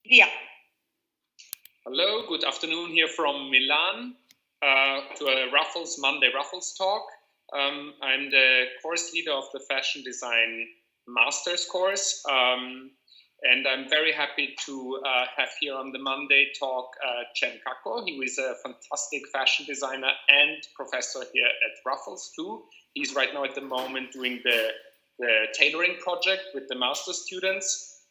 Via. Hello, good afternoon here from Milan to a Raffles Monday Raffles talk. I'm the course leader of the Fashion Design Master's course, and I'm very happy to have here on the Monday talk Cako. He is a fantastic fashion designer and professor here at Raffles too. He's right now at the moment doing the tailoring project with the master students.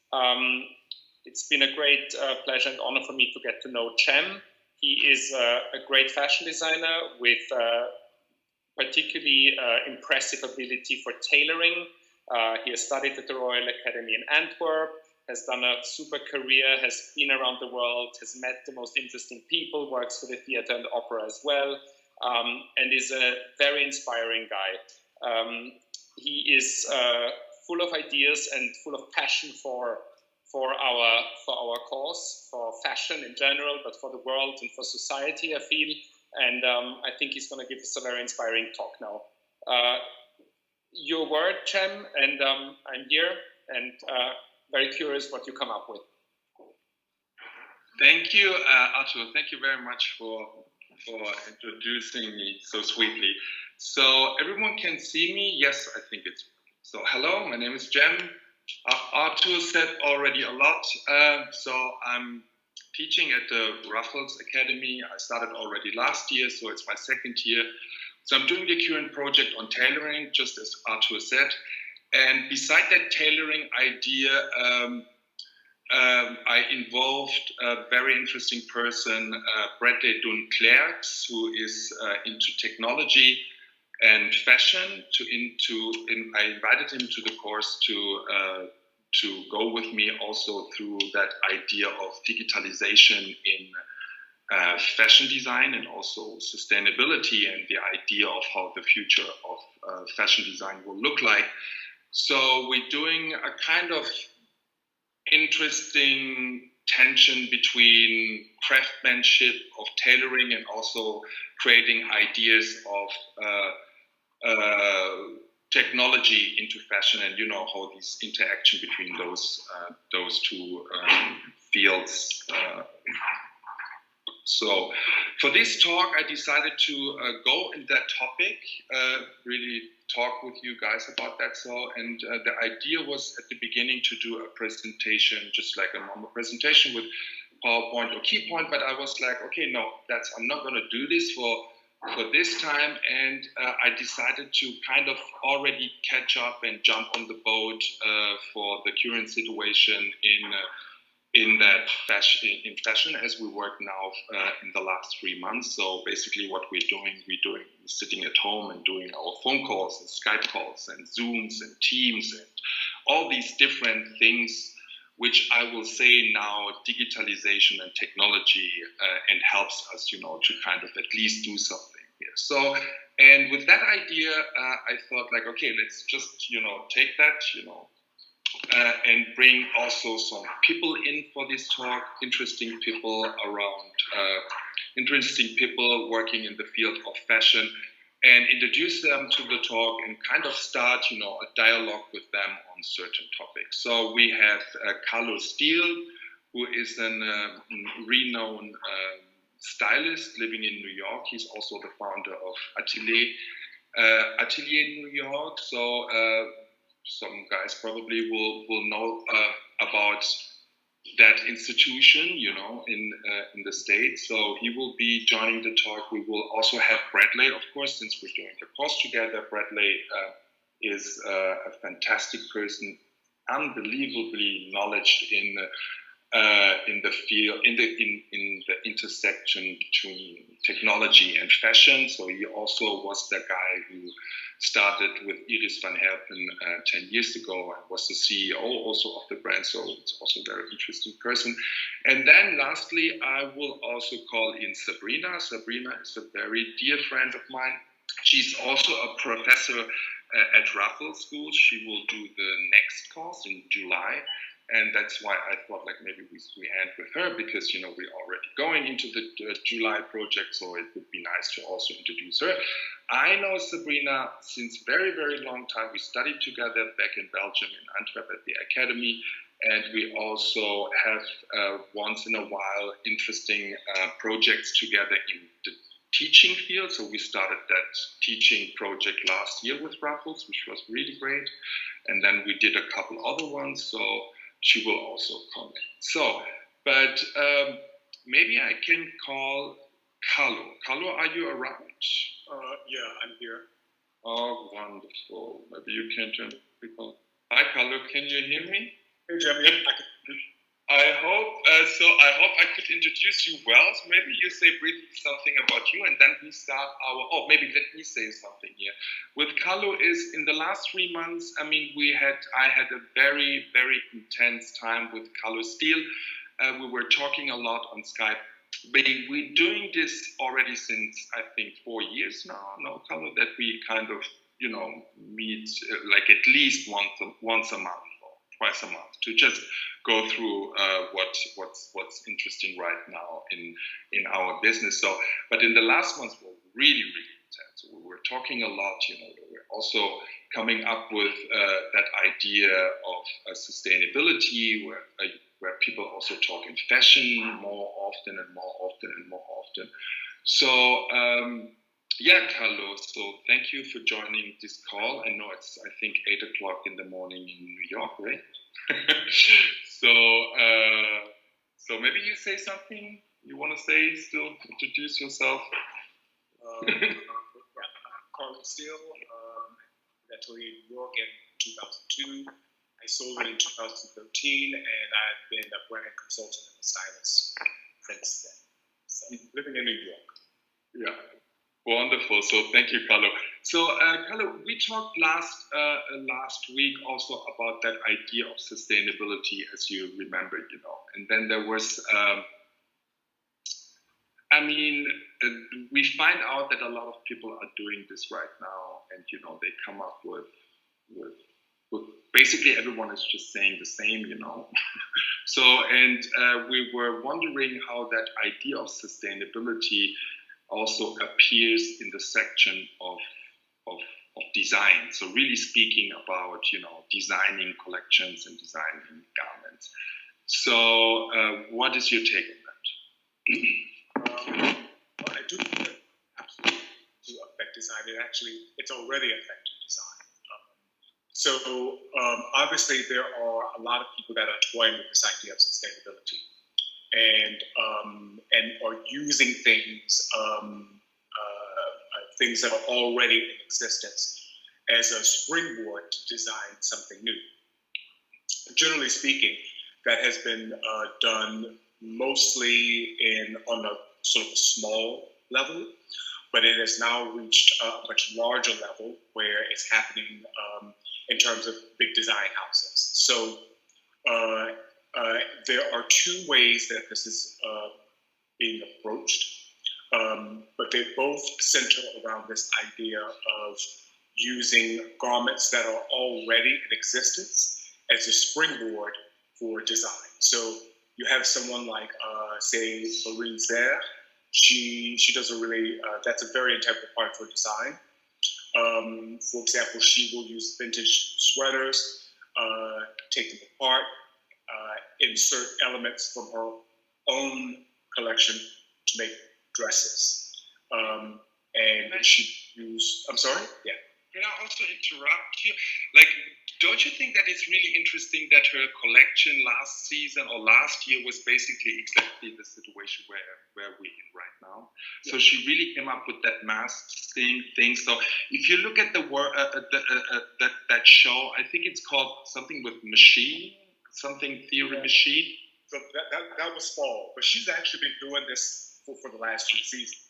It's been a great pleasure and honor for me to get to know Cem. He is a great fashion designer with particularly impressive ability for tailoring. He has studied at the Royal Academy in Antwerp, has done a super career, has been around the world, has met the most interesting people, works for the theater and opera as well, and is a very inspiring guy. He is full of ideas and full of passion for our cause, for fashion in general, but for the world and for society, I feel. And I think he's going to give us a very inspiring talk now. Your word, Cem, and I'm here and very curious what you come up with. Thank you, Arthur. Thank you very much for introducing me so sweetly. So everyone can see me? Yes, I think it's. So hello, my name is Cem. Arthur said already a lot, so I'm teaching at the Raffles Academy. I started already last year, so it's my second year. So I'm doing the current project on tailoring, just as Arthur said. And beside that tailoring idea, I involved a very interesting person, Bradley Dunn-Clerks, who is into technology and fashion. I invited him to the course to go with me also through that idea of digitalization in fashion design and also sustainability and the idea of how the future of fashion design will look like. So we're doing a kind of interesting tension between craftsmanship of tailoring and also creating ideas of technology into fashion, and you know how this interaction between those two fields. So for this talk, I decided to go in that topic, really talk with you guys about that. So, and the idea was at the beginning to do a presentation, just like a normal presentation with PowerPoint or Keypoint, but I was like, okay, no, I'm not going to do this for this time, and I decided to kind of already catch up and jump on the boat for the current situation in fashion as we work now in the last 3 months. So basically what we're doing sitting at home and doing our phone calls and Skype calls and Zooms and Teams and all these different things, which I will say now digitalization and technology and helps us, to kind of at least do something here. So, and with that idea, I thought like, okay, let's just, take that, and bring also some people in for this talk, interesting people working in the field of fashion, and introduce them to the talk and kind of start, a dialogue with them on certain topics. So we have Carlos Steele, who is a renowned stylist living in New York. He's also the founder of Atelier New York. So some guys probably will know about that institution, in the States. So he will be joining the talk. We will also have Bradley, of course, since we're doing the course together. Bradley is a fantastic person, unbelievably knowledgeable in the field, in the intersection between technology and fashion. So he also was the guy who started with Iris van Herpen 10 years ago and was the CEO also of the brand. So it's also a very interesting person. And then lastly, I will also call in Sabrina. Sabrina is a very dear friend of mine. She's also a professor at Raffles School. She will do the next course in July. And that's why I thought like maybe we end with her, because we're already going into the July project, so it would be nice to also introduce her. I know Sabrina since very, very long time. We studied together back in Belgium, in Antwerp at the academy, And we also have once in a while interesting projects together in the teaching field. So we started that teaching project last year with Raffles, which was really great. And then we did a couple other ones. So she will also come in. So, but maybe I can call Calo. Calo, are you around? Yeah, I'm here. Oh, wonderful. Maybe you can turn people. Hi, Calo, can you hear me? Hey, Jim, yep, I can. I hope I could introduce you well. So maybe you say briefly something about you, and then we start our. Oh, maybe let me say something here. With Calo is in the last 3 months. I mean, I had a very intense time with Calo. Still, we were talking a lot on Skype. We're doing this already since I think 4 years now. No, Calo, that we kind of meet like at least once a month or twice a month to just go through what's interesting right now in our business. So, but in the last months were really intense. We were talking a lot. We were also coming up with that idea of sustainability, where people also talk in fashion more often and more often and more often. So. Yeah, Calo. So thank you for joining this call. I know it's, I think, 8 o'clock in the morning in New York, right? So maybe you say something you want to say. Still introduce yourself. Carly Steele. Actually in New York in 2002. I sold it in 2013, and I've been a brand consultant and a stylist since then. So, living in New York. Yeah. Wonderful. So thank you, Calo. So Calo, we talked last week also about that idea of sustainability, as you remember, and then there was, we find out that a lot of people are doing this right now, and they come up with basically everyone is just saying the same, So and we were wondering how that idea of sustainability also appears in the section of design. So really speaking about designing collections and designing garments. So what is your take on that? I do think that absolutely to affect design. It's already affecting design. So obviously there are a lot of people that are toying with this idea of sustainability. And are using things that are already in existence as a springboard to design something new. Generally speaking, that has been done mostly on a sort of a small level, but it has now reached a much larger level where it's happening in terms of big design houses. So there are 2 ways that this is being approached, but they both center around this idea of using garments that are already in existence as a springboard for design. So you have someone like, say, Marie Zare. She does a really, that's a very integral part for design. For example, she will use vintage sweaters, take them apart, insert elements from her own collection to make dresses. And she used, I'm sorry? Yeah. Can I also interrupt you? Like, don't you think that it's really interesting that her collection last season or last year was basically exactly the situation where we're in right now? Yeah. So she really came up with that mask thing. So if you look at the that show, I think it's called something with machine, something theory machine. So that was fall, but she's actually been doing this for the last 2 seasons.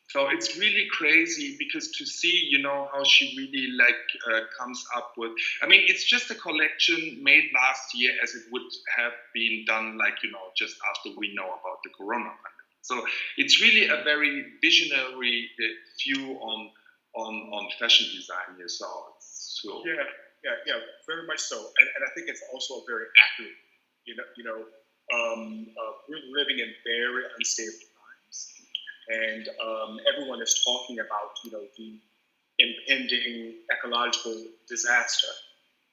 So it's really crazy because to see, how she really comes up with, it's just a collection made last year as it would have been done just after we know about the corona pandemic. So it's really a very visionary view on fashion design here. So yeah, very much so. And I think it's also very accurate. We're living in very unstable times. And everyone is talking about, the impending ecological disaster.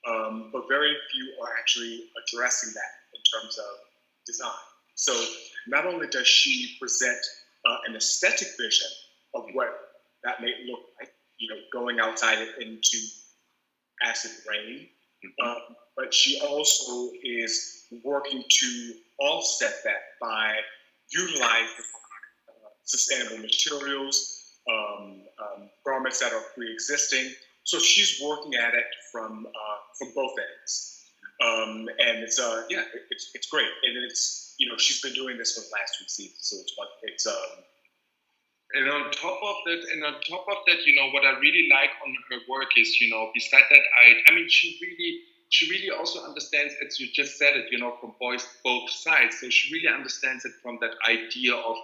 but very few are actually addressing that in terms of design. So not only does she present an aesthetic vision of what that may look like, going outside into acid rain, but she also is working to offset that by utilizing sustainable materials, garments that are pre-existing. So she's working at it from both ends, and it's great, and it's she's been doing this for the last 2 seasons, so it's And on top of that, what I really like on her work is, beside that, I mean, she really also understands, as you just said it, from both sides. So she really understands it from that idea of,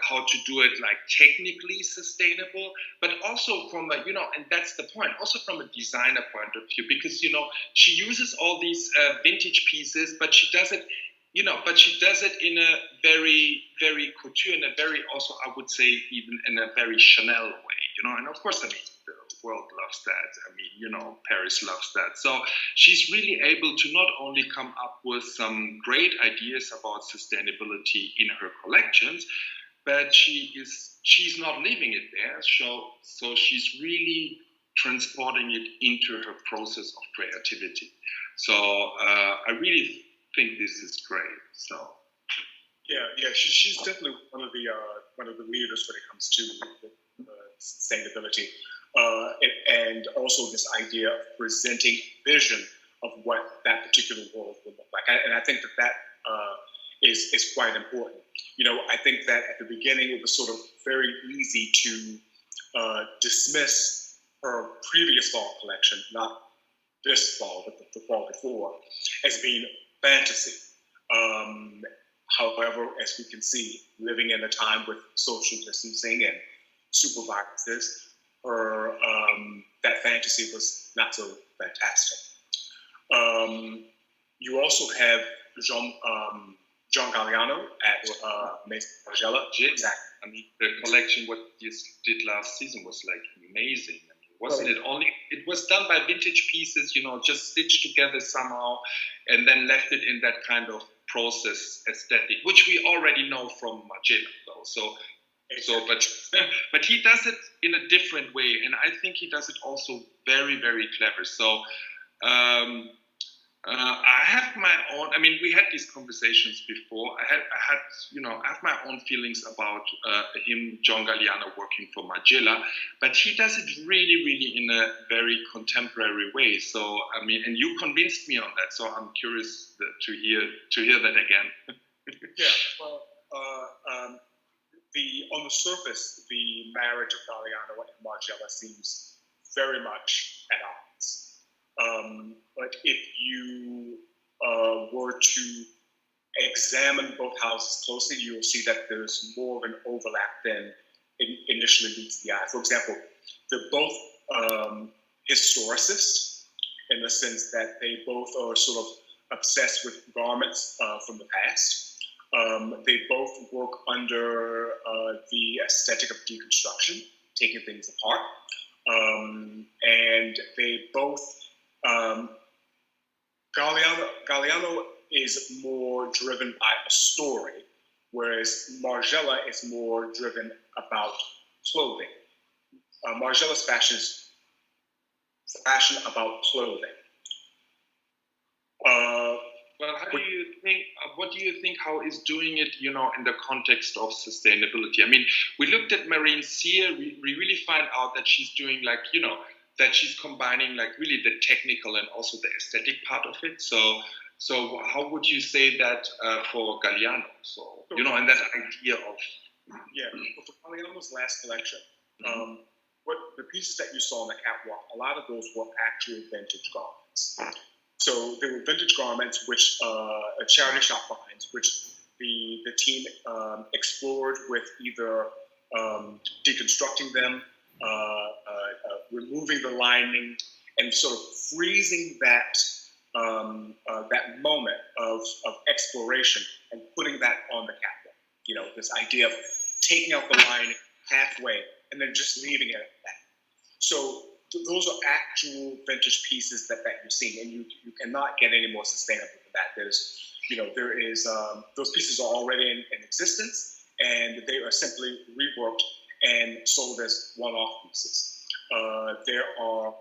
how to do it like technically sustainable, but also from a, and that's the point, also from a designer point of view, because, she uses all these vintage pieces, but she does it in a very, very couture, in a very, also, I would say, even in a very Chanel way, and of course, I mean, the world loves that. I mean, Paris loves that. So she's really able to not only come up with some great ideas about sustainability in her collections, but she's not leaving it there. So she's really transporting it into her process of creativity. So I really think this is great. So she's definitely one of the leaders when it comes to sustainability, and also this idea of presenting vision of what that particular world would look like. And I think that is quite important. I think that at the beginning it was sort of very easy to dismiss her previous fall collection, not this fall, but the fall before, as being fantasy. However, as we can see, living in a time with social distancing and supervises, her that fantasy was not so fantastic. You also have John Galliano at Margiela. Exactly. I mean, the collection what this did last season was like amazing. I mean, wasn't it only? It was done by vintage pieces, just stitched together somehow, and then left it in that kind of process aesthetic, which we already know from Margiela, though. But he does it in a different way, and I think he does it also very, very clever. So I have my own. I mean, we had these conversations before. I have my own feelings about him, John Galliano, working for Margiela, but he does it really, really in a very contemporary way. So I mean, and you convinced me on that. So I'm curious to hear that again. On the surface, the marriage of Galliano and Margiela seems very much at odds. But if you were to examine both houses closely, you will see that there's more of an overlap than initially meets the eye. For example, they're both historicists in the sense that they both are sort of obsessed with garments from the past. They both work under the aesthetic of deconstruction, taking things apart. And they both, Galliano is more driven by a story, whereas Margiela is more driven about clothing. Margiela's fashion is fashion about clothing. Well, what do you think how is doing it, in the context of sustainability? I mean, we looked at Marine Cyr, we really find out that she's doing that she's combining really the technical and also the aesthetic part of it. So how would you say that for Galliano? So, and that idea of... Yeah, for Galliano's last collection, what the pieces that you saw on the catwalk, a lot of those were actually vintage garments. So they were vintage garments, which charity shop finds, which the team explored with either deconstructing them, removing the lining, and sort of freezing that that moment of exploration and putting that on the catwalk. This idea of taking out the lining halfway and then just leaving it at that. So those are actual vintage pieces that you're seeing, and you cannot get any more sustainable than that. There is those pieces are already in existence, and they are simply reworked and sold as one-off pieces. There are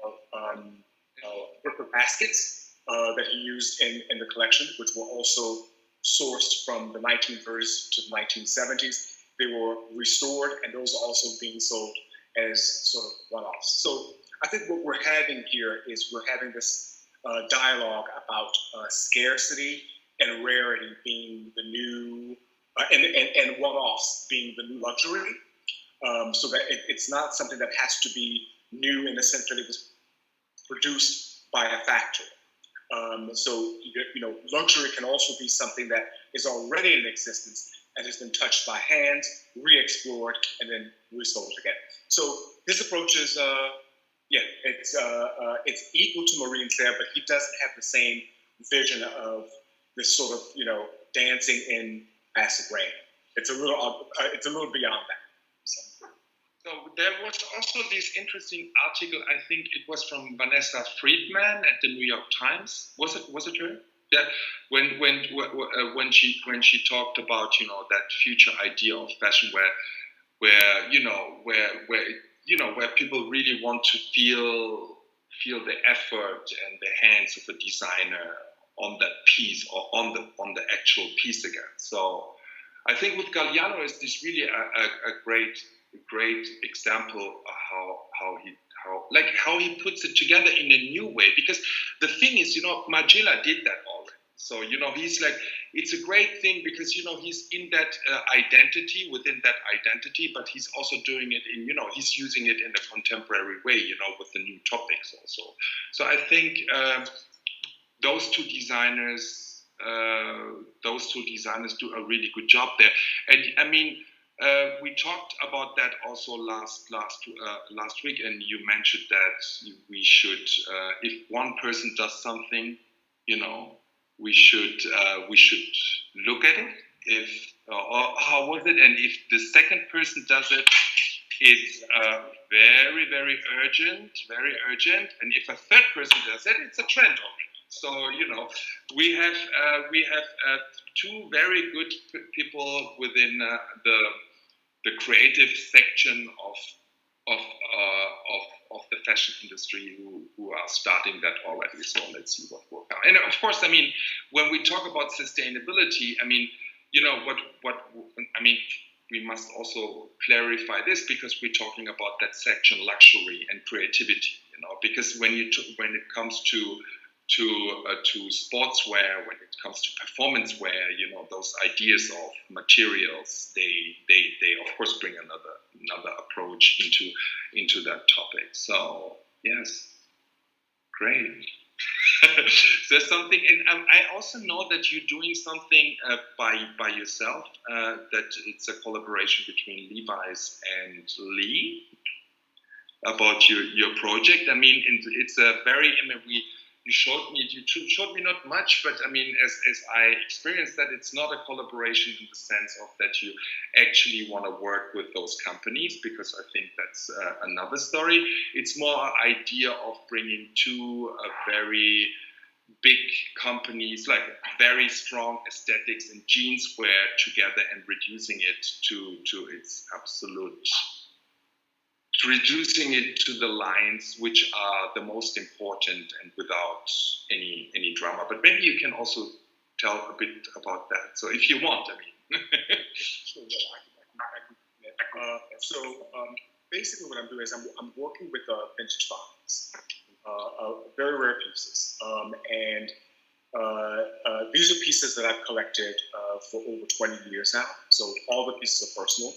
wicker baskets that he used in the collection, which were also sourced from the 1930s to the 1970s. They were restored, and those are also being sold as sort of one-offs. So I think what we're having here is we're having this dialogue about scarcity and rarity being the new, and one-offs being the new luxury. So that it's not something that has to be new in the sense that it was produced by a factory. So luxury can also be something that is already in existence and has been touched by hands, re-explored, and then resold again. So his approach is, it's equal to Marine's there, but he doesn't have the same vision of this sort of dancing in acid rain. It's a little beyond that. So there was also this interesting article. I think it was from Vanessa Friedman at the New York Times. Was it her? Yeah. When she talked about that future idea of fashion where people really want to feel the effort and the hands of a designer on that piece or on the actual piece again. So I think with Galliano is this really a great example of how he puts it together in a new way. Because the thing is, Margiela did that already. So he's like, it's a great thing because he's in that identity, within that identity, but he's also doing it in he's using it in a contemporary way, with the new topics also. So I think those two designers do a really good job there. And I mean, we talked about that also last week, and you mentioned that we should, if one person does something, we should look at it. Or how was it? And if the second person does it, it's very, very urgent. And if a third person does it, it's a trend already. So we have two very good people within the creative section of the fashion industry who are starting that already. So let's see what will come. And of course, I mean, when we talk about sustainability, I mean, we must also clarify this because we're talking about that section, luxury and creativity. Because when it comes to sportswear, when it comes to performance wear, those ideas of materials, they of course bring another approach into that topic. So yes, great. There's something, and I also know that you're doing something by yourself. That it's a collaboration between Levi's and Lee about your project. I mean, it's a very. You showed me not much, but I mean, as I experienced that, it's not a collaboration in the sense of that you actually want to work with those companies, because I think that's another story. It's more an idea of bringing two very big companies, like very strong aesthetics and jeanswear together and reducing it to its absolute. Reducing it to the lines which are the most important and without any drama. But maybe you can also tell a bit about that. So if you want, I mean. Sure, basically what I'm doing is I'm working with vintage finds, very rare pieces. And these are pieces that I've collected for over 20 years now. So all the pieces are personal.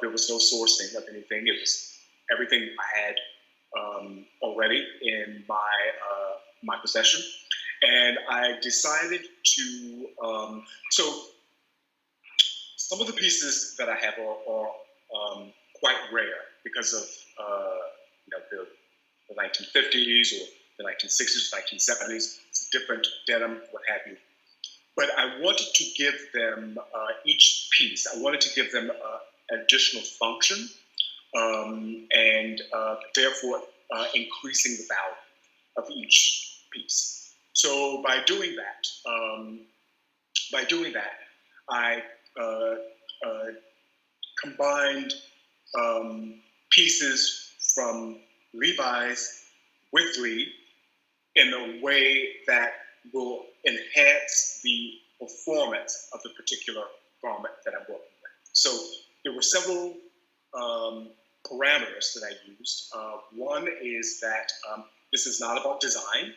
There was no sourcing of anything. It was everything I had already in my possession, and I decided to. So some of the pieces that I have are quite rare because of the 1950s or the 1960s, 1970s. It's different denim, what have you. But I wanted to give them each piece. I wanted to give them additional function. And therefore increasing the value of each piece. So by doing that, I combined pieces from Levi's with Lee in a way that will enhance the performance of the particular garment that I'm working with. So there were several parameters that I used. One is that this is not about design.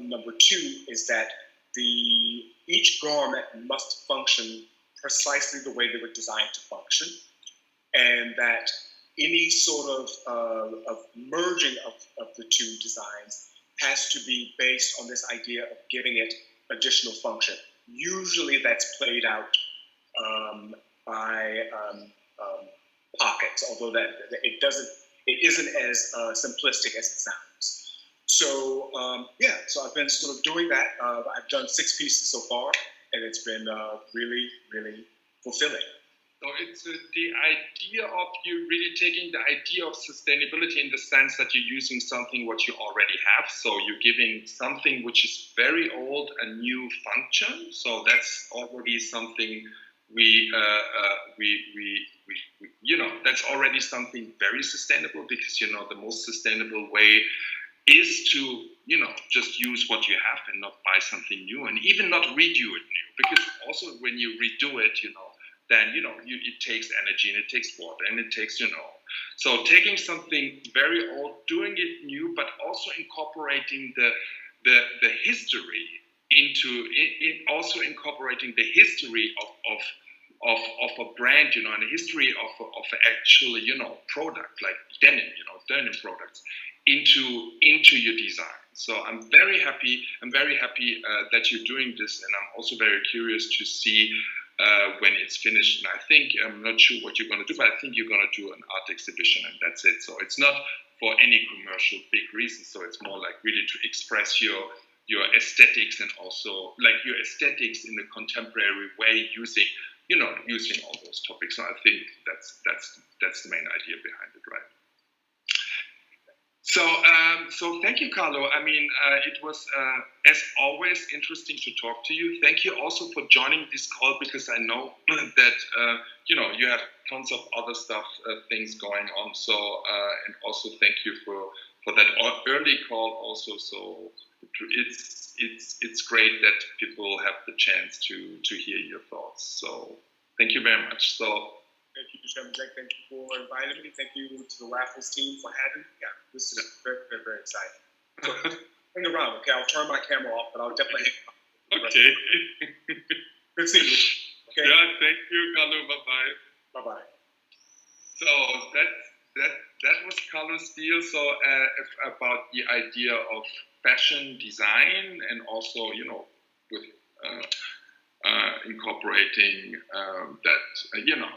Number two is that each garment must function precisely the way they were designed to function, and that any sort of merging of the two designs has to be based on this idea of giving it additional function. Usually that's played out by pockets, although that it isn't as simplistic as it sounds. So so I've been sort of doing that. I've done 6 pieces so far, and it's been really, really fulfilling. So it's the idea of you really taking the idea of sustainability in the sense that you're using something what you already have. So you're giving something which is very old a new function. So that's already something we that's already something very sustainable, because the most sustainable way is to just use what you have and not buy something new, and even not redo it new, because also when you redo it, then it takes energy and it takes water and it takes so taking something very old, doing it new, but also incorporating the history also incorporating the history of a brand, and the history of actual product like denim products into your design. So I'm very happy that you're doing this, and I'm also very curious to see when it's finished. And I think, I'm not sure what you're going to do, but I think you're going to do an art exhibition, and that's it. So it's not for any commercial big reason. So it's more like really to express your aesthetics, and also like your aesthetics in a contemporary way, using all those topics. So I think that's the main idea behind it, right? So thank you, Carlo. I mean, it was, as always, interesting to talk to you. Thank you also for joining this call, because I know that, you have tons of other stuff, things going on. So, and also thank you for that early call also. So it's great that people have the chance to hear your thoughts. So thank you very much. So. Thank you, Chairman Jack. Thank you for inviting me. Thank you to the Raffles team for having me. Yeah, this is very, very, very exciting. So, hang around, okay? I'll turn my camera off, but I'll definitely. Okay. Good seeing you. Okay. Yeah, thank you, Carlo. Bye-bye. Bye-bye. So that was Carlo Steele. So about the idea of fashion design, and also with. Incorporating that,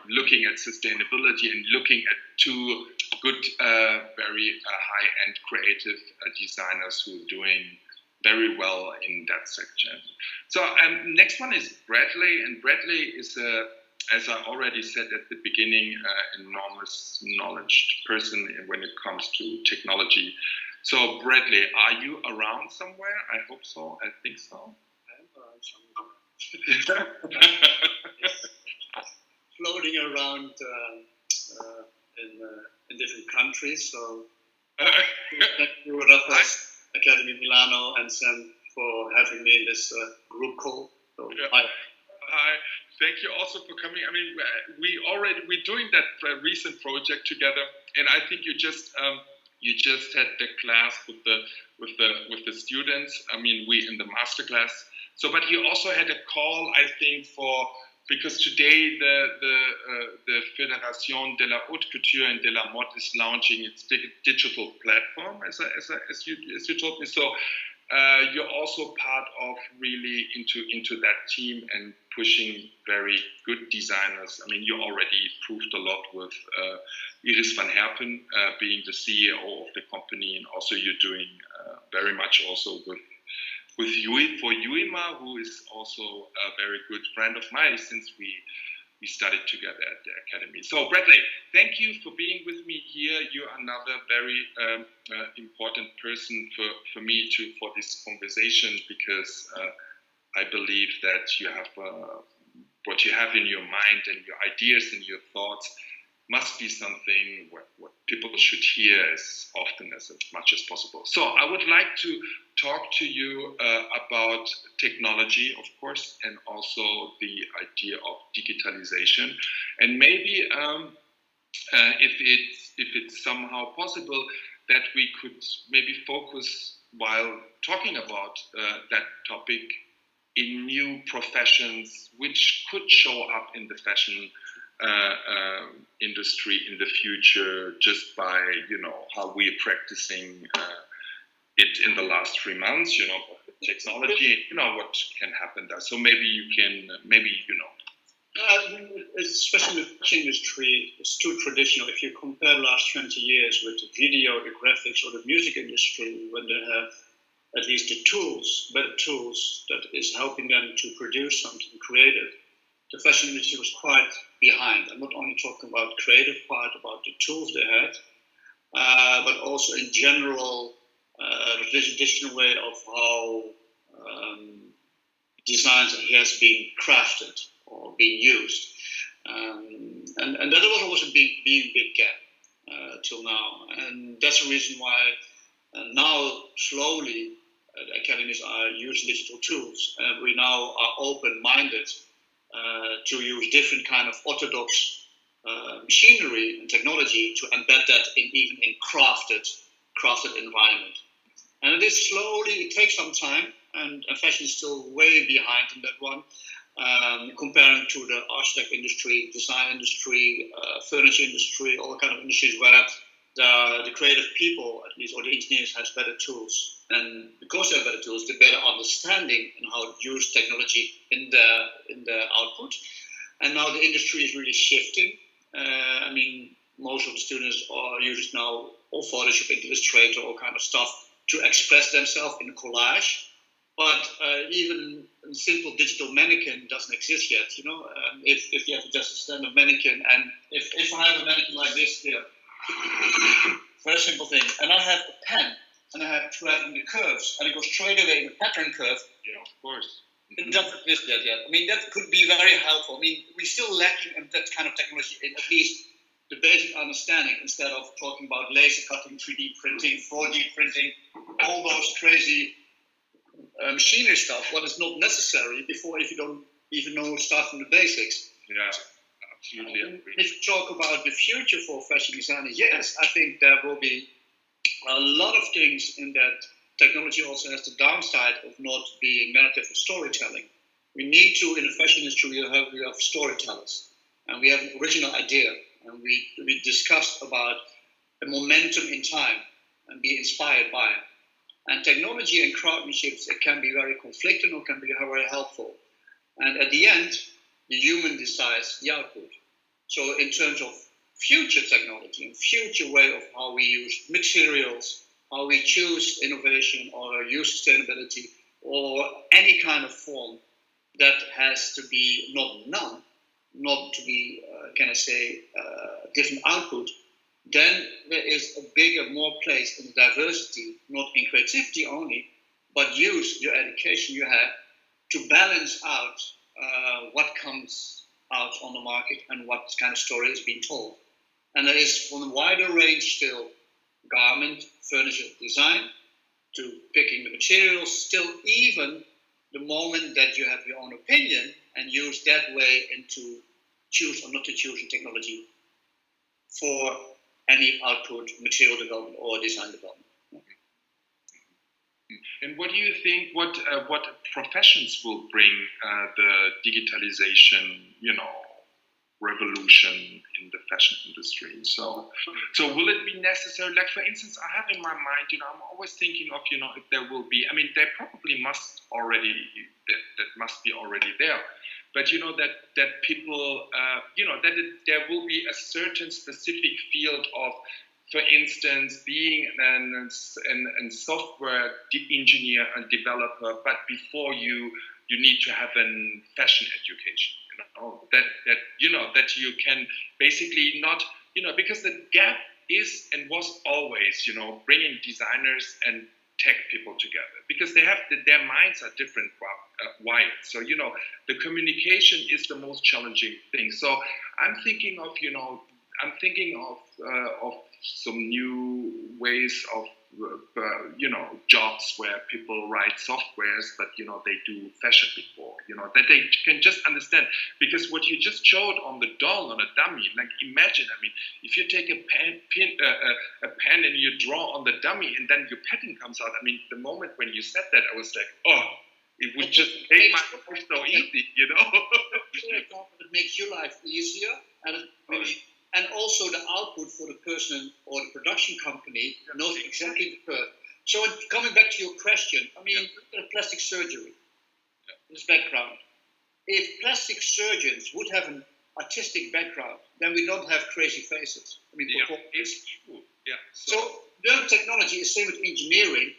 looking at sustainability and looking at 2 good, very high-end creative designers who are doing very well in that section. So next one is Bradley, and Bradley is, as I already said at the beginning, enormous knowledge person when it comes to technology. So Bradley, are you around somewhere? I hope so. I think so. I am around somewhere. Floating around in different countries. So thank you, Raffles Academy Milano and Sam, for having me in this group call. So, Hi. Thank you also for coming. I mean, we're doing that recent project together, and I think you just had the class with the students. I mean, we in the master class. So, but you also had a call, I think, because today the Fédération de la Haute Couture and de la Mode is launching its digital platform, as you told me. So you're also part of really into that team and pushing very good designers. I mean, you already proved a lot with Iris van Herpen being the CEO of the company, and also you're doing very much also with Yuima, who is also a very good friend of mine, since we studied together at the academy. So Bradley, thank you for being with me here. You're another very important person for me for this conversation, because I believe that you have what you have in your mind and your ideas and your thoughts must be something what people should hear as often as much as possible. So I would like to talk to you about technology, of course, and also the idea of digitalization, and maybe if it's somehow possible that we could maybe focus while talking about that topic in new professions which could show up in the fashion industry in the future, just by how we're practicing it in the last 3 months, technology, what can happen there. So maybe you can, especially in the fashion industry, it's too traditional. If you compare the last 20 years with the video, the graphics, or the music industry, when they have at least the tools, better tools, that is helping them to produce something creative, the fashion industry was quite behind. I'm not only talking about creative part, about the tools they had, but also in general, the traditional way of how designs has been crafted or being used. And that was always a big gap till now. And that's the reason why now slowly the academies are using digital tools. We now are open-minded to use different kind of orthodox machinery and technology to embed that even in crafted environment. And it is slowly, it takes some time, and fashion is still way behind in that one, comparing to the architect industry, design industry, furniture industry, all kind of industries where the creative people, at least, or the engineers, has better tools. And because they have better tools, the better understanding and how to use technology in the output. And now the industry is really shifting. Most of the students are using now all Photoshop, Illustrator, all kind of stuff to express themselves in collage. But even a simple digital mannequin doesn't exist yet. If you have just a standard mannequin, and if I have a mannequin like this here, very simple thing, and I have a pen, and I have to have the curves, and it goes straight away in the pattern curve. Yeah, of course. It doesn't exist yet. That could be very helpful. We're still lacking in that kind of technology, in at least the basic understanding, instead of talking about laser cutting, 3D printing, 4D printing, all those crazy machinery stuff, what is not necessary before, if you don't even know, start from the basics. Yeah, absolutely agree. If you talk about the future for fashion designers, yes, I think there will be a lot of things in that. Technology also has the downside of not being narrative or storytelling. We need to, in the fashion industry, we have storytellers, and we have an original idea, and we discussed about the momentum in time and be inspired by it. And technology and craftsmanship, it can be very conflicting or can be very helpful. And at the end, the human decides the output. So in terms of future technology and future way of how we use materials, how we choose innovation or use sustainability or any kind of form that has to be not to be, different output, then there is a bigger, more place in diversity, not in creativity only, but use your education you have to balance out what comes out on the market and what kind of story is being told. And there is, from a wider range still, garment, furniture design, to picking the materials, still even the moment that you have your own opinion and use that way into choose or not to choose in technology for any output, material development or design development. And what do you think? What professions will bring the digitalization, revolution in the fashion industry? So will it be necessary? Like, for instance, I have in my mind, I'm always thinking of, if there will be. They probably must already. That must be already there. But that people, that there will be a certain specific field of, for instance, being a software engineer and developer, but before you need to have a fashion education. that you can basically not, because the gap is and was always, bringing designers and tech people together, because their minds are different wired. So the communication is the most challenging thing. So I'm thinking of some new ways of jobs where people write softwares, but they do fashion before, that they can just understand. Because what you just showed on the doll, on a dummy, like imagine, if you take a pen and you draw on the dummy and then your pattern comes out, the moment when you said that, I was like, oh, it would just make my life so easy, It makes your life easier, and also the output for the person or the production company knows exactly the curve. So coming back to your question, look at plastic surgery, this background. If plastic surgeons would have an artistic background, then we don't have crazy faces. It's true. Yeah. So the technology is same with engineering.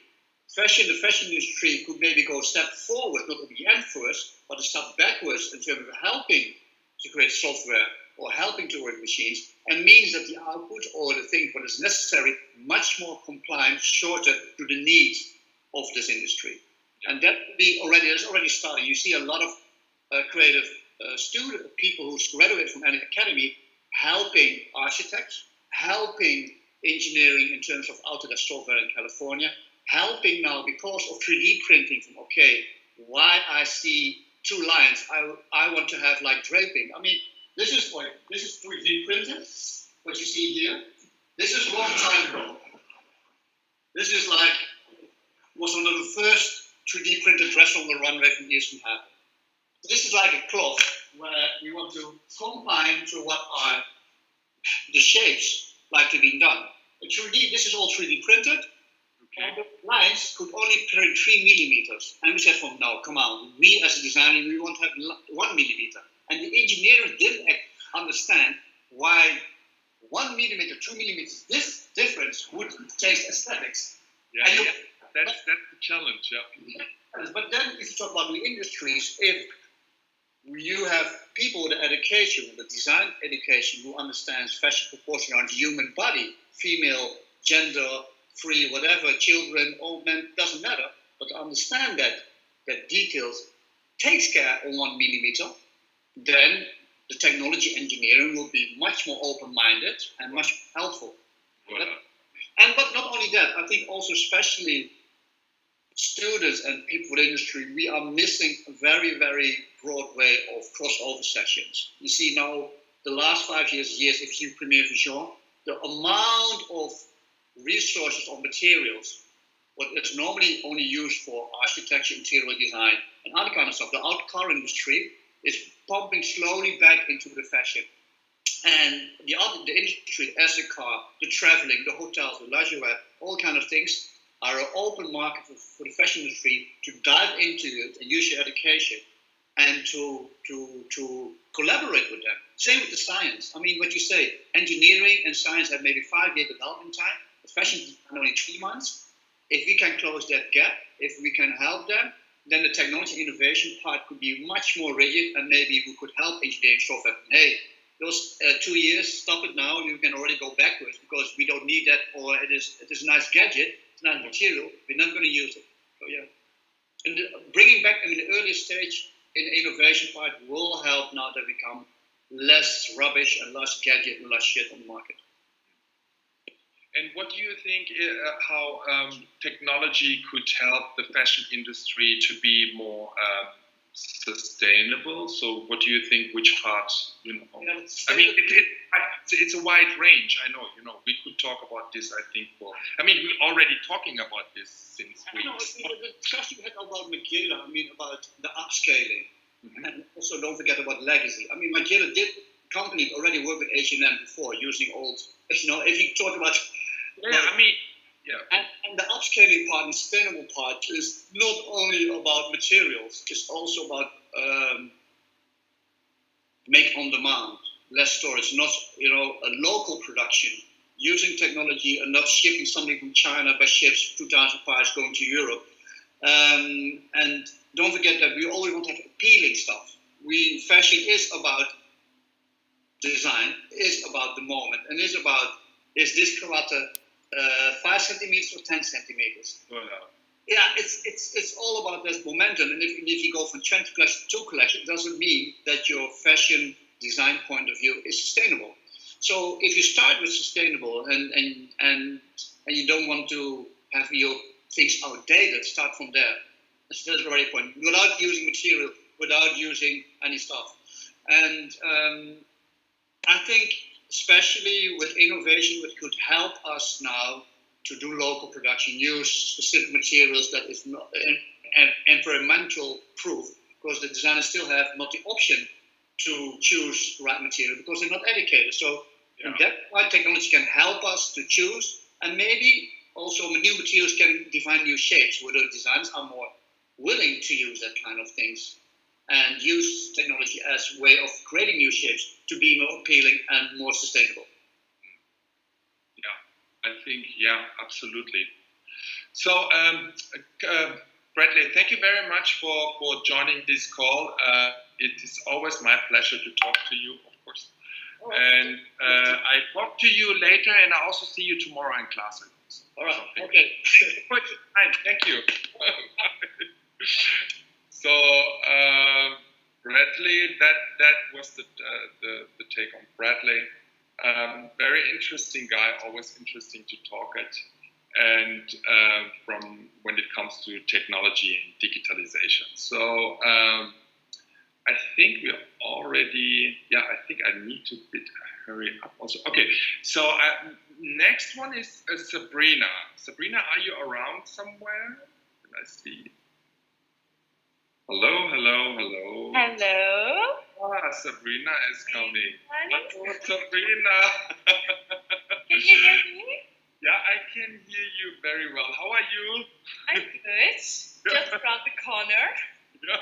The fashion industry could maybe go a step forward, not at the end first, but a step backwards in terms of helping to create software or helping to work machines, and means that the output or the thing what is necessary much more compliant, shorter to the needs of this industry. And that is already starting. You see a lot of creative people who graduate from any academy helping architects, helping engineering in terms of Autodesk software in California, helping now because of 3D printing from, why I see two lines, I want to have like draping. This is 3D printed, what you see here. This is a long time ago. This is was one of the first 3D printed dress on the runway from Eastern Haven. This is like a cloth where we want to combine to what are the shapes like to be done. This is all 3D printed. Okay. And the lines could only print 3 millimeters. And we said, no, come on. We as a designer, we want to have 1 millimeter. And the engineer didn't understand why 1 millimeter, 2 millimeters, this difference would change aesthetics. Yeah, that's the challenge. Yeah. But then, if you talk about the industries, if you have people with the education, the design education, who understands fashion proportion around the human body, female, gender, free, whatever, children, old men, doesn't matter, but to understand that details takes care of 1 millimeter, then the technology engineering will be much more open-minded and much more helpful. But not only that, I think also especially students and people with industry, we are missing a very, very broad way of crossover sessions. You see now, the last 5 years, if you Premiere Vision, the amount of resources or materials, what is normally only used for architecture, interior design, and other kind of stuff, the car industry is pumping slowly back into the fashion. And the industry, as a car, the traveling, the hotels, the leisurewear, all kind of things are an open market for the fashion industry to dive into it and use your education and to collaborate with them. Same with the science. What you say, engineering and science have maybe 5-year development time, but fashion only 3 months. If we can close that gap, if we can help them, then the technology innovation part could be much more rigid, and maybe we could help engineering software. Hey, those 2 years, stop it now. You can already go backwards because we don't need that, or it is a nice gadget, it's a nice material. We're not going to use it. So yeah, and bringing back the early stage in the innovation part will help now that we become less rubbish and less gadget and less shit on the market. And what do you think how technology could help the fashion industry to be more sustainable? So what do you think, which part, it's a wide range. I know, we could talk about this, I think, we're already talking about this since weeks. The discussion we had about Michaela, about the upscaling, and also don't forget about legacy. Michaela company already worked with H&M before using old, if you talk about... And the upscaling part, the sustainable part, is not only about materials, it's also about make on demand, less storage, not a local production, using technology and not shipping something from China by ships 2,000 miles going to Europe. And don't forget that we always want to have appealing stuff. fashion is about design, is about the moment, and is about, is this cravat 5 centimeters or 10 centimeters? Yeah, it's all about this momentum. And if you go from trend collection to collection, it doesn't mean that your fashion design point of view is sustainable. So if you start with sustainable and you don't want to have your things outdated, start from there. That's the very point. Without using material, without using any stuff. And I think, especially with innovation, which could help us now to do local production, use specific materials that is not environmental proof, because the designers still have not the option to choose the right material because they're not educated. So that's why technology can help us to choose, and maybe also new materials can define new shapes, where the designers are more willing to use that kind of things and use technology as a way of creating new shapes to be more appealing and more sustainable. I think, absolutely. So, Bradley, thank you very much for joining this call. It is always my pleasure to talk to you, of course. And I talk to you later, and I also see you tomorrow in class. All right, okay. Thank you. So, Bradley, that was the take on Bradley. Very interesting guy, always interesting to talk at, and from when it comes to technology and digitalization. So I think we're already, I think I need to hurry up also. Okay, so next one is Sabrina. Sabrina, are you around somewhere? Can I see? Hello. Hello. Sabrina is coming. Hello, Sabrina. Can you hear me? Yeah, I can hear you very well. How are you? I'm good. Just around the corner. Yeah,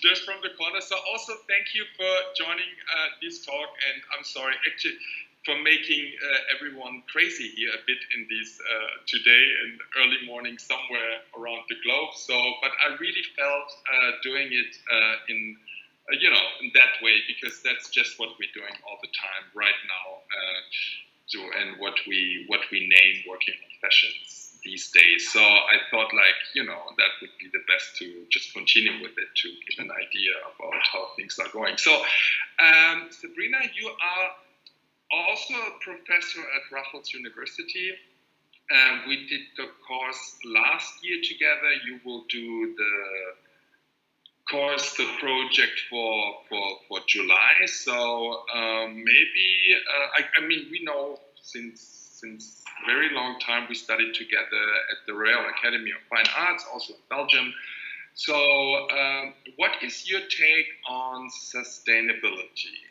just from the corner. So also thank you for joining this talk, and I'm sorry actually for making everyone crazy here a bit in this today and early morning somewhere around the globe. So, but I really felt doing it in that way, because that's just what we're doing all the time right now, and what we name working on fashions these days. So I thought, that would be the best to just continue with it, to give an idea about how things are going. So, Sabrina, you are also a professor at Raffles University. We did the course last year together. You will do the project for July. So maybe, we know since very long time we studied together at the Royal Academy of Fine Arts, also in Belgium. So what is your take on sustainability?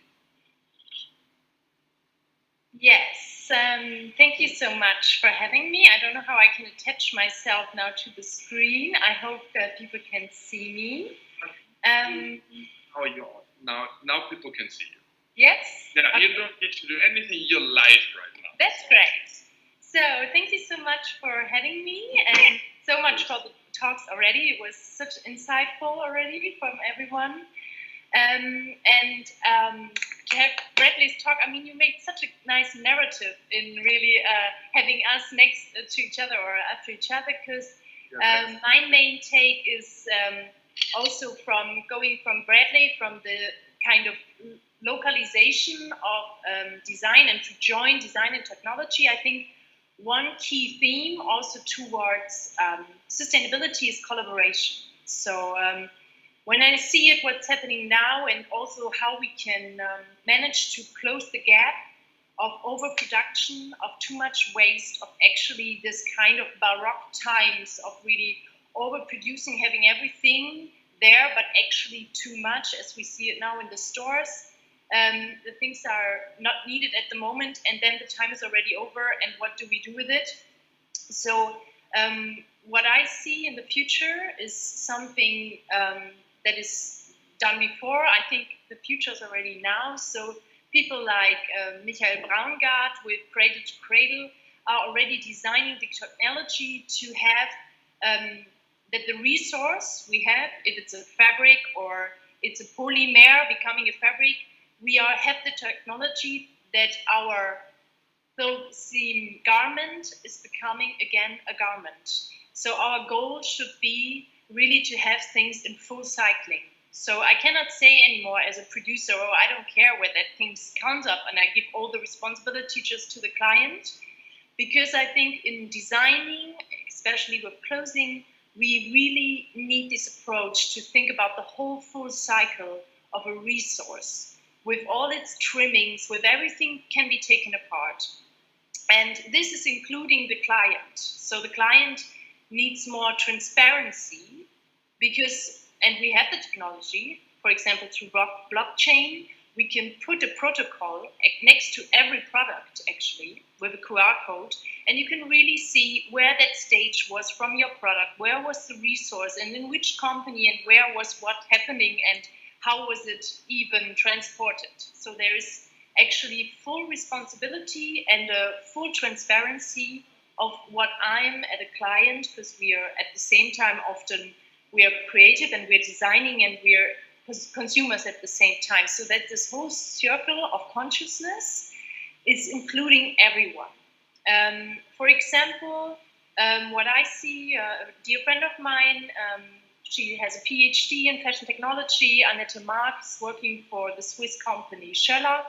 Yes, thank you so much for having me. I don't know how I can attach myself now to the screen. I hope that people can see me. How are you on? Now people can see you. Yes? Yeah, okay. You don't need to do anything. You're live right now. That's great. So thank you so much for having me, and so much for the talks already. It was such insightful already from everyone. To have Bradley's talk, you made such a nice narrative in really having us next to each other or after each other, because my main take is also from going from Bradley, from the kind of localization of design and to join design and technology. I think one key theme also towards sustainability is collaboration. So when I see it, what's happening now, and also how we can manage to close the gap of overproduction, of too much waste, of actually this kind of baroque times of really overproducing, having everything there, but actually too much, as we see it now in the stores. The things are not needed at the moment, and then the time is already over, and what do we do with it? So what I see in the future is something that is done before. I think the future is already now. So people like Michael Braungart with Cradle to Cradle are already designing the technology to have that the resource we have, if it's a fabric or it's a polymer becoming a fabric. We have the technology that our seam garment is becoming again a garment. So our goal should be really to have things in full cycling. So I cannot say anymore as a producer, oh, I don't care where that thing comes up, and I give all the responsibility just to the client. Because I think in designing, especially with clothing, we really need this approach to think about the whole full cycle of a resource. With all its trimmings, with everything can be taken apart. And this is including the client. So the client needs more transparency because, and we have the technology, for example, through blockchain, we can put a protocol next to every product, actually, with a QR code, and you can really see where that stage was from your product, where was the resource, and in which company, and where was what happening, and how was it even transported. So there is actually full responsibility and a full transparency of what I'm at a client, because we are at the same time often, we are creative and we're designing and we're consumers at the same time, so that this whole circle of consciousness is including everyone. For example, what I see, a dear friend of mine, she has a PhD in fashion technology. Annette Marx, working for the Swiss company Schöller,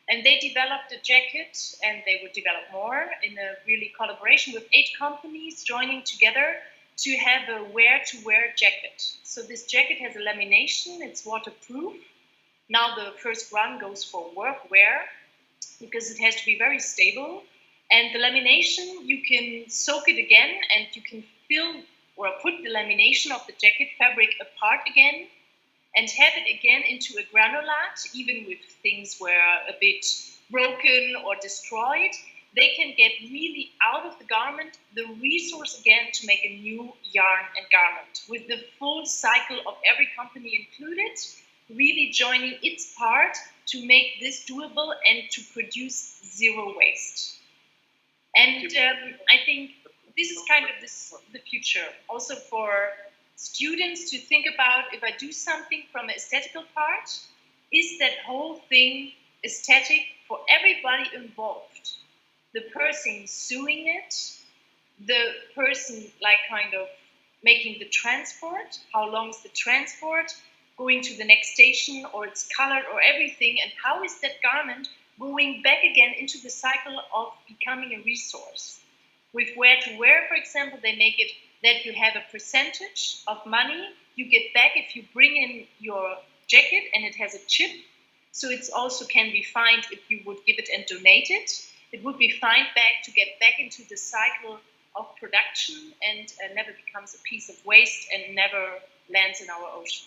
and they developed a jacket, and they would develop more in a really collaboration with 8 companies joining together to have a wear-to-wear jacket. So this jacket has a lamination, it's waterproof. Now the first run goes for workwear because it has to be very stable. And the lamination, you can soak it again and you can fill or put the lamination of the jacket fabric apart again and have it again into a granulate, even with things where a bit broken or destroyed. They can get really out of the garment the resource again to make a new yarn and garment with the full cycle of every company included, really joining its part to make this doable and to produce zero waste. And I think this is kind of the future also for students to think about, if I do something from an aesthetical part, is that whole thing aesthetic for everybody involved? The person sewing it, the person like kind of making the transport, how long is the transport, going to the next station, or it's colored or everything, and how is that garment going back again into the cycle of becoming a resource. With wear-to-wear, for example, they make it that you have a percentage of money you get back if you bring in your jacket and it has a chip, so it also can be fined if you would give it and donate it. It would be fined back to get back into the cycle of production and never becomes a piece of waste and never lands in our ocean.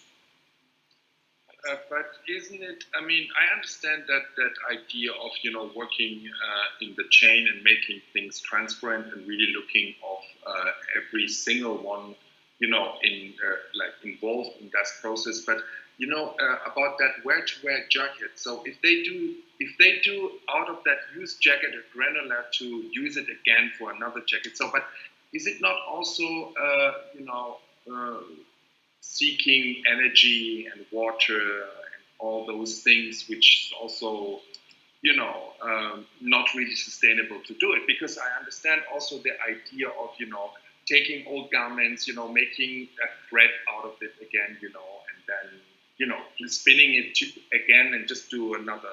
But isn't it, I mean, I understand that idea of, working in the chain and making things transparent and really looking of every single one, involved in that process. But, about that wear-to-wear jacket. So if they do out of that used jacket a granulate to use it again for another jacket. So, but is it not also, seeking energy and water and all those things, which is also, not really sustainable to do it? Because I understand also the idea of, taking old garments, making a thread out of it again, and then, spinning it again and just do another,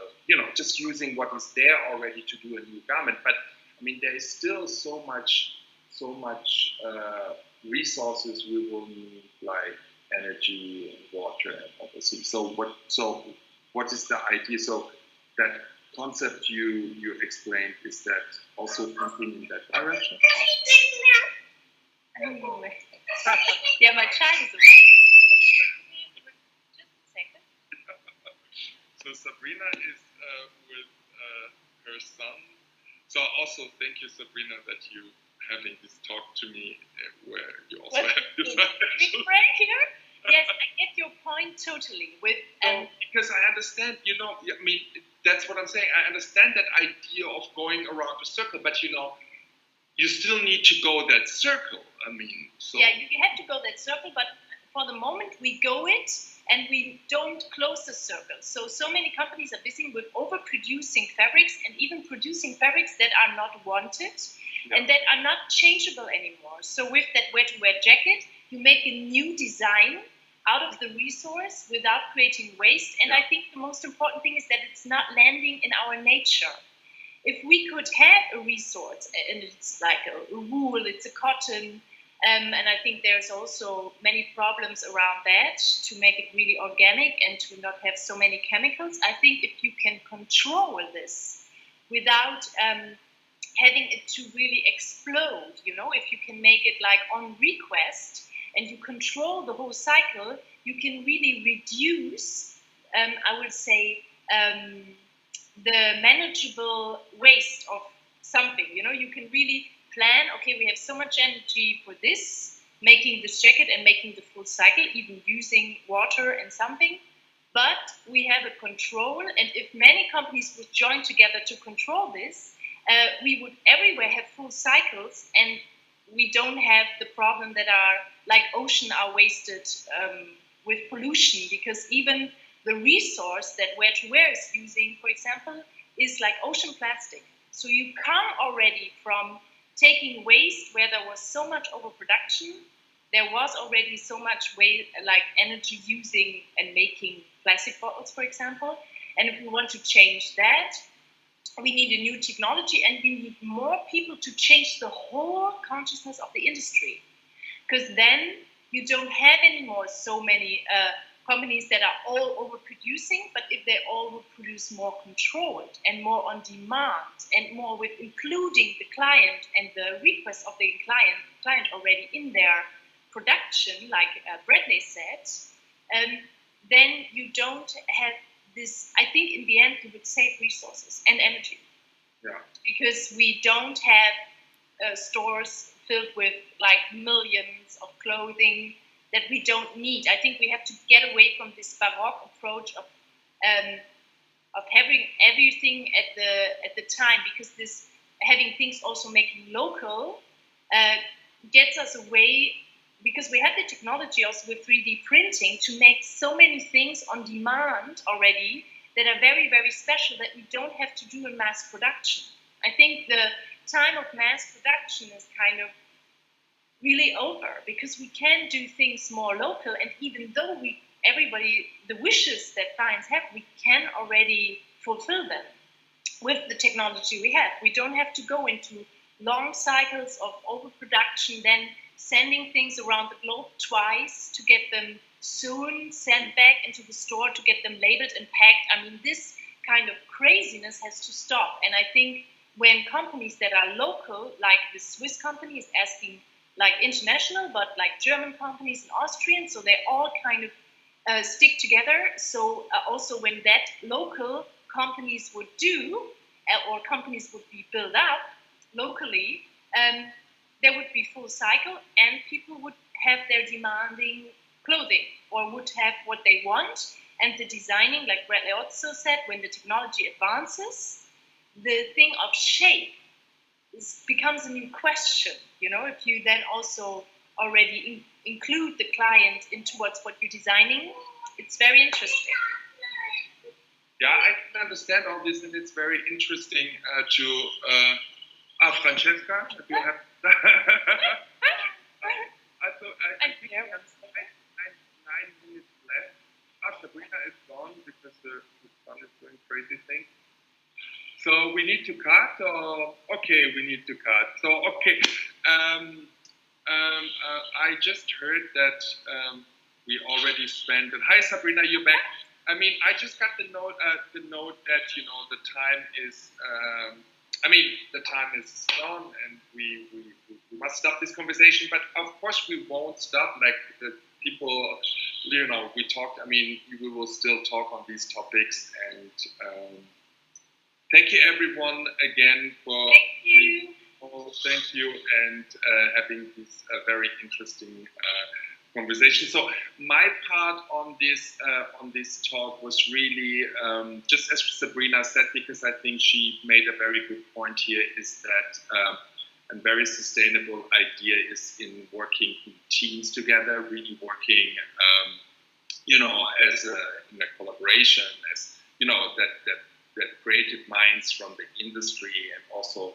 just using what is there already to do a new garment. But I mean, there is still so much resources we will need, like energy and water and obviously. So what is the idea? So that concept you explained, is that also thinking in that direction? Yeah, my child is around. Just a second. So Sabrina is with her son. So also thank you, Sabrina, that you having this talk to me where you also have this big break here. Yes, I get your point totally. Because I understand, I mean, that's what I'm saying. I understand that idea of going around the circle, but you still need to go that circle. I mean, so yeah, you have to go that circle, but for the moment we go it, and we don't close the circle. So many companies are busy with overproducing fabrics and even producing fabrics that are not wanted and that are not changeable anymore. So with that wear-to-wear jacket, you make a new design out of the resource without creating waste. And I think the most important thing is that it's not landing in our nature. If we could have a resource, and it's like a wool, it's a cotton, and I think there's also many problems around that to make it really organic and to not have so many chemicals. I think if you can control this without having it to really explode, if you can make it like on request and you control the whole cycle, you can really reduce, I would say, the manageable waste of something. You can really plan, okay, we have so much energy for this, making this jacket and making the full cycle, even using water and something, but we have a control, and if many companies would join together to control this, we would everywhere have full cycles, and we don't have the problem that are like ocean are wasted with pollution, because even the resource that wear-to-wear is using, for example, is like ocean plastic. So you come already from taking waste where there was so much overproduction, there was already so much waste, like energy using and making plastic bottles, for example. And if we want to change that, we need a new technology, and we need more people to change the whole consciousness of the industry. Because then you don't have anymore so many companies that are all overproducing, but if they all would produce more controlled and more on demand and more with including the client and the request of the client already in their production, like Bradley said, then you don't have this. I think in the end you would save resources and energy. Yeah. Because we don't have stores filled with like millions of clothing that we don't need. I think we have to get away from this baroque approach of having everything at the time, because this having things also making local gets us away, because we have the technology also with 3D printing to make so many things on demand already that are very, very special that we don't have to do in mass production. I think the time of mass production is kind of really over, because we can do things more local, and even though the wishes that clients have, we can already fulfill them with the technology we have. We don't have to go into long cycles of overproduction, then sending things around the globe twice to get them soon sent back into the store to get them labeled and packed. I mean, this kind of craziness has to stop. And I think when companies that are local, like the Swiss company is asking like international, but like German companies and Austrian, so they all kind of stick together. So also when that local companies would do, or companies would be built up locally, there would be full cycle, and people would have their demanding clothing, or would have what they want. And the designing, like Bradley also said, when the technology advances, the thing of shape becomes a new question. If you then also already include the client into what you're designing, it's very interesting. Yeah, I can understand all this, and it's very interesting Francesca, if you have. I think we have 9 minutes left. Sabrina is gone because the sun is doing crazy things. So we need to cut, or okay, we need to cut. So okay, I just heard that we already spent. And hi, Sabrina, you're back. I mean, I just got the note that the time is. The time is gone, and we must stop this conversation. But of course, we won't stop. Like the people, we talked. I mean, we will still talk on these topics. And thank you, everyone, again for. Thank you, and having this very interesting conversation. So my part on this talk was really just as Sabrina said, because I think she made a very good point here, is that a very sustainable idea is in working in teams together, really working as in a collaboration, as that creative minds from the industry and also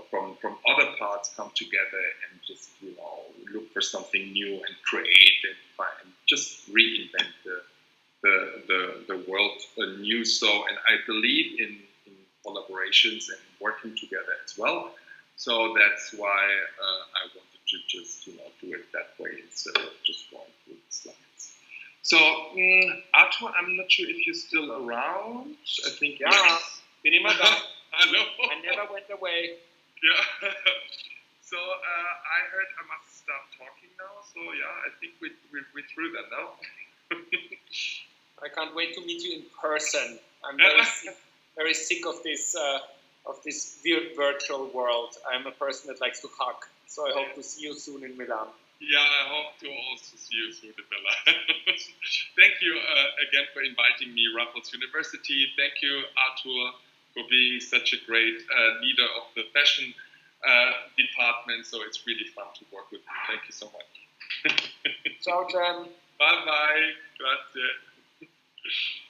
from other parts come together and just look for something new and create and find, just reinvent the world anew. So, and I believe in collaborations and working together as well. So that's why I wanted to just do it that way instead of just going through the slides. So Arthur, I'm not sure if you're still around. I think yes. Bin immer da. Hello. I never went away. Yeah. So I heard I must stop talking now. So yeah, I think we're through that now. I can't wait to meet you in person. I'm very sick of this virtual world. I'm a person that likes to hug, so I hope to see you soon in Milan. Yeah, I hope to also see you soon in Milan. Thank you again for inviting me, Raffles University. Thank you, Arthur, for being such a great leader of the fashion department. So it's really fun to work with you. Thank you so much. Ciao, Jen. Bye-bye. Grazie.